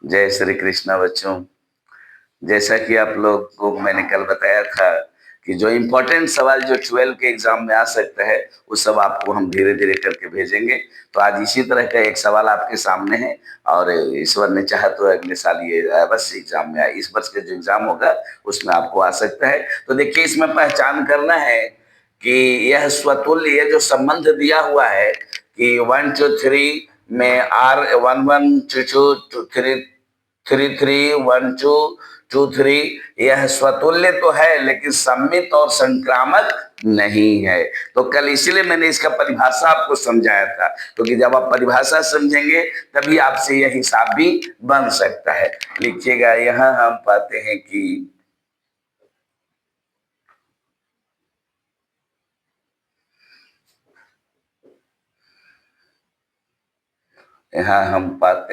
जय श्री कृष्णा बच्चों। जैसा कि आप लोग को मैंने कल बताया था कि जो इम्पोर्टेंट सवाल जो 12 के एग्जाम में आ सकता है वो सब आपको हम धीरे धीरे करके भेजेंगे। तो आज इसी तरह का एक सवाल आपके सामने है और ईश्वर ने चाहा तो अगले साल ये अवश्य एग्जाम में आए। इस वर्ष का जो एग्जाम होगा उसमें आपको आ सकता है। तो देखिए, इसमें पहचान करना है कि यह स्वतुल्य, ये जो संबंध दिया हुआ है कि 1 2 3 में R 1 1 2 2 3 3 3 1 2 2 3, यह स्वतुल्य तो है लेकिन सम्मित और संक्रामक नहीं है। तो कल इसीलिए मैंने इसका परिभाषा आपको समझाया था, क्योंकि जब आप परिभाषा समझेंगे तभी आपसे यह हिसाब भी बन सकता है। लिखिएगा, यहां हम पाते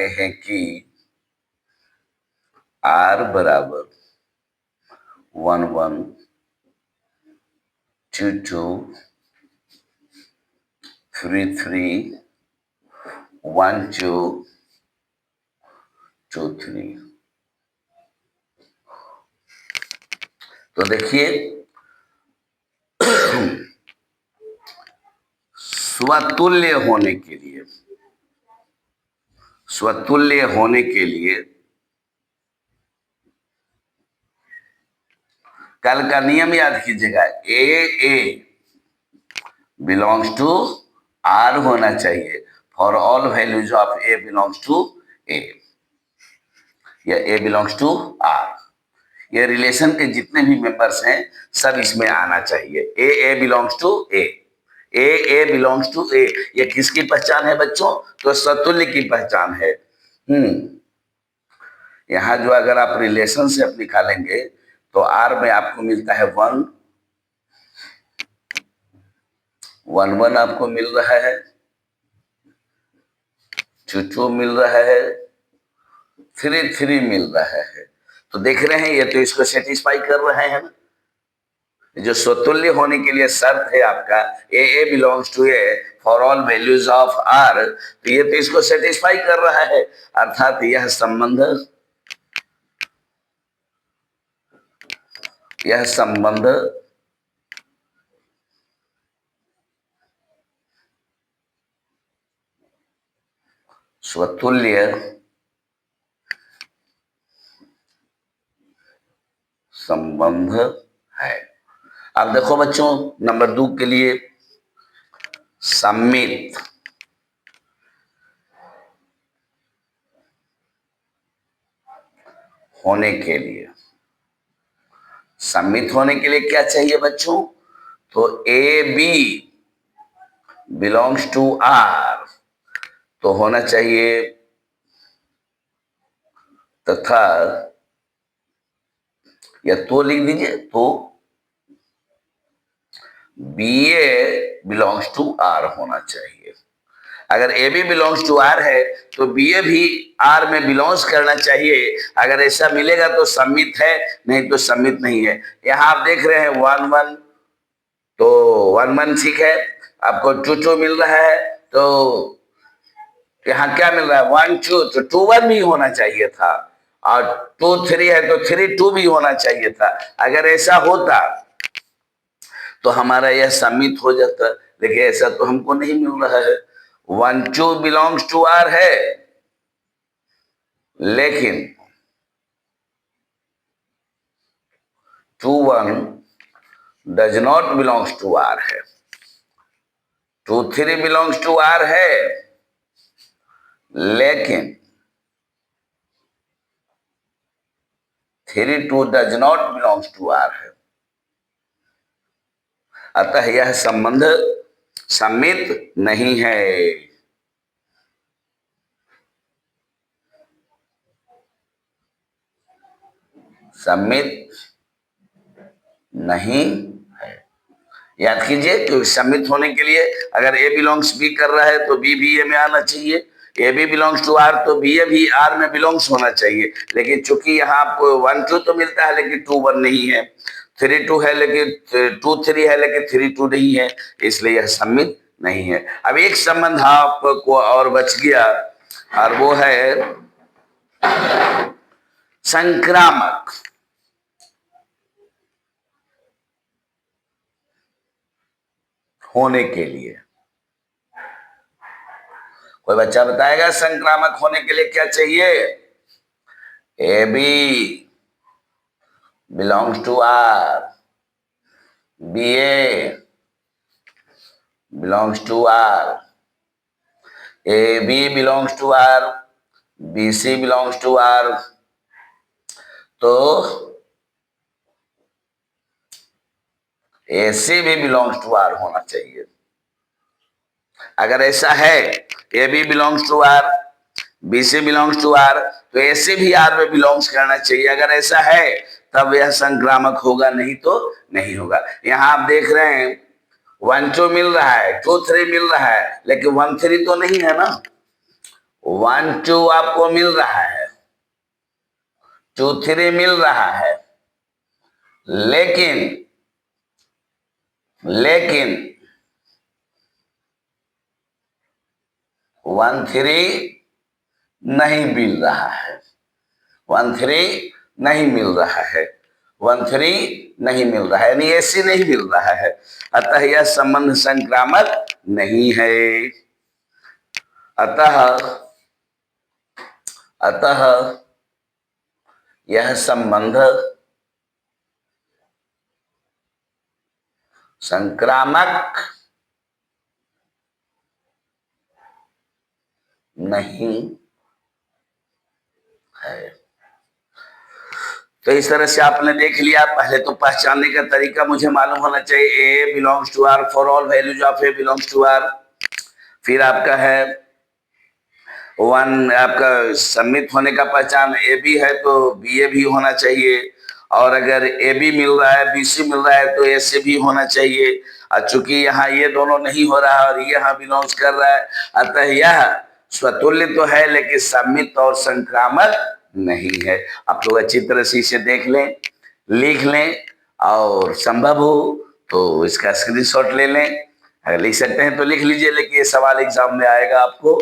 हैं कि R बराबर 1 1 2 2 3 3 1 2 2 3। तो देखिए, स्वतुल्य होने के लिए कल का नियम याद कीजिएगा। ए बिलोंग्स टू आर होना चाहिए। For all values of a belongs to A, या ए बिलोंग्स टू आर। ये रिलेशन के जितने भी मेंबर्स हैं सब इसमें आना चाहिए। A belongs to A, a belongs to A. ये किसकी पहचान है बच्चों? तो स्वतुल्य की पहचान है। यहाँ जो अगर आप रिलेशनशिप निकालेंगे तो आर में आपको मिलता है 1 1 1 आपको मिल रहा है, 2 2 मिल रहा है, 3 3 मिल रहा है। तो देख रहे हैं, ये तो इसको सेटिस्फाई कर रहे हैं ना। जो स्वतुल्य होने के लिए शर्त है आपका a belongs to A for all values of R, तो ये तो इसको सेटिस्फाई कर रहा है। अर्थात यह संबंध स्वतुल्य संबंध है। अब देखो बच्चों, नंबर 2 के लिए सम्मित होने के लिए क्या चाहिए बच्चों? तो A B belongs to R तो होना चाहिए, तथा या तो लिख दीजिए, तो B A belongs to R होना चाहिए। अगर A B belongs to R है तो बी ए भी आर में बिलोंग्स करना चाहिए। अगर ऐसा मिलेगा तो सम्मित है, नहीं तो सम्मित नहीं है। यहां आप देख रहे हैं 1 1, तो 1 1 ठीक है। आपको 2 2 मिल रहा है, तो यहाँ क्या मिल रहा है? 1 2, तो 2 1 भी होना चाहिए था। और 2 3 है तो 3 2 भी होना चाहिए था। अगर ऐसा होता तो हमारा यह सम्मित हो जाता, लेकिन ऐसा तो हमको नहीं मिल रहा है। 1 2 बिलोंग्स टू आर है, लेकिन 2 1 does not belongs to R है। 2 3 बिलोंग्स टू आर है, लेकिन 3 2 does not belongs to R है। अतः यह संबंध सम्मित नहीं है। सम्मित नहीं है, याद कीजिए। क्योंकि सम्मित होने के लिए अगर ए बिलोंग्स बी कर रहा है तो बी भी ए में आना चाहिए। A B belongs to R तो बी ए भी आर में बिलोंग्स होना चाहिए। लेकिन चूंकि यहाँ आपको 1 2 तो मिलता है लेकिन 2 1 नहीं है, 3 2 है लेकिन 2 3 है लेकिन 3 2 नहीं है, इसलिए यह सम्मित नहीं है। अब एक संबंध आपको और बच गया, और वो है संक्रामक होने के लिए, कोई बच्चा बताएगा संक्रामक होने के लिए क्या चाहिए? A B belongs to R, B A belongs to R, A B belongs to R, B C belongs to R. तो ए सी भी बिलोंग्स टू आर होना चाहिए। अगर ऐसा है A B belongs to R, B C belongs to R, तो A सी भी R में बिलोंग्स करना चाहिए। अगर ऐसा है तब यह संक्रामक होगा, नहीं तो नहीं होगा। यहां आप देख रहे हैं 1 2 मिल रहा है, 2 3 मिल रहा है, लेकिन 1 3 तो नहीं है ना। 1 2 आपको मिल रहा है, 2 3 मिल रहा है, लेकिन 1 3 नहीं मिल रहा है, 1 3 नहीं मिल रहा है, 1 3 नहीं मिल रहा है, यानी ऐसी नहीं मिल रहा है। अतः यह संबंध संक्रामक नहीं है। अतः यह संबंध संक्रामक नहीं है। तो इस तरह से आपने देख लिया। पहले तो पहचानने का तरीका मुझे मालूम होना चाहिए। A belongs to R for all values of a belongs to R. फिर आपका है 1, आपका सम्मित होने का पहचान ए बी है तो बी ए भी होना चाहिए, और अगर ए बी मिल रहा है, बी सी मिल रहा है, तो ए सी भी होना चाहिए। और चूंकि यहाँ ये दोनों नहीं हो रहा है और ये यहाँ बिलोंग्स कर रहा है, अतः यह स्वतुल्य तो है लेकिन सम्मित और संक्रामक नहीं है। आप लोग अच्छी तरह से इसे देख लें, लिख लें, और संभव हो तो इसका स्क्रीनशॉट ले लें। अगर लिख सकते हैं तो लिख लीजिए, लेकिन ये सवाल एग्जाम में आएगा, आपको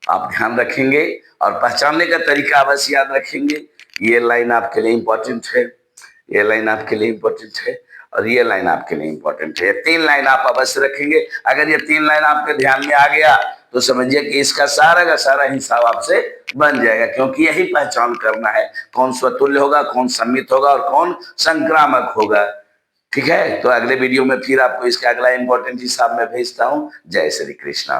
आप ध्यान रखेंगे और पहचानने का तरीका अवश्य याद रखेंगे। ये लाइन आपके लिए इंपॉर्टेंट है, ये लाइन आपके लिए इंपॉर्टेंट है, और ये लाइन आपके लिए इंपॉर्टेंट है। ये 3 लाइन आप अवश्य रखेंगे। अगर ये 3 लाइन आपके ध्यान में आ गया तो समझिए कि इसका सारा का सारा हिसाब आपसे बन जाएगा, क्योंकि यही पहचान करना है कौन स्वतुल्य होगा, कौन सम्मित होगा और कौन संक्रामक होगा। ठीक है, तो अगले वीडियो में फिर आपको इसका अगला इंपॉर्टेंट हिसाब में भेजता हूं। जय श्री कृष्णा।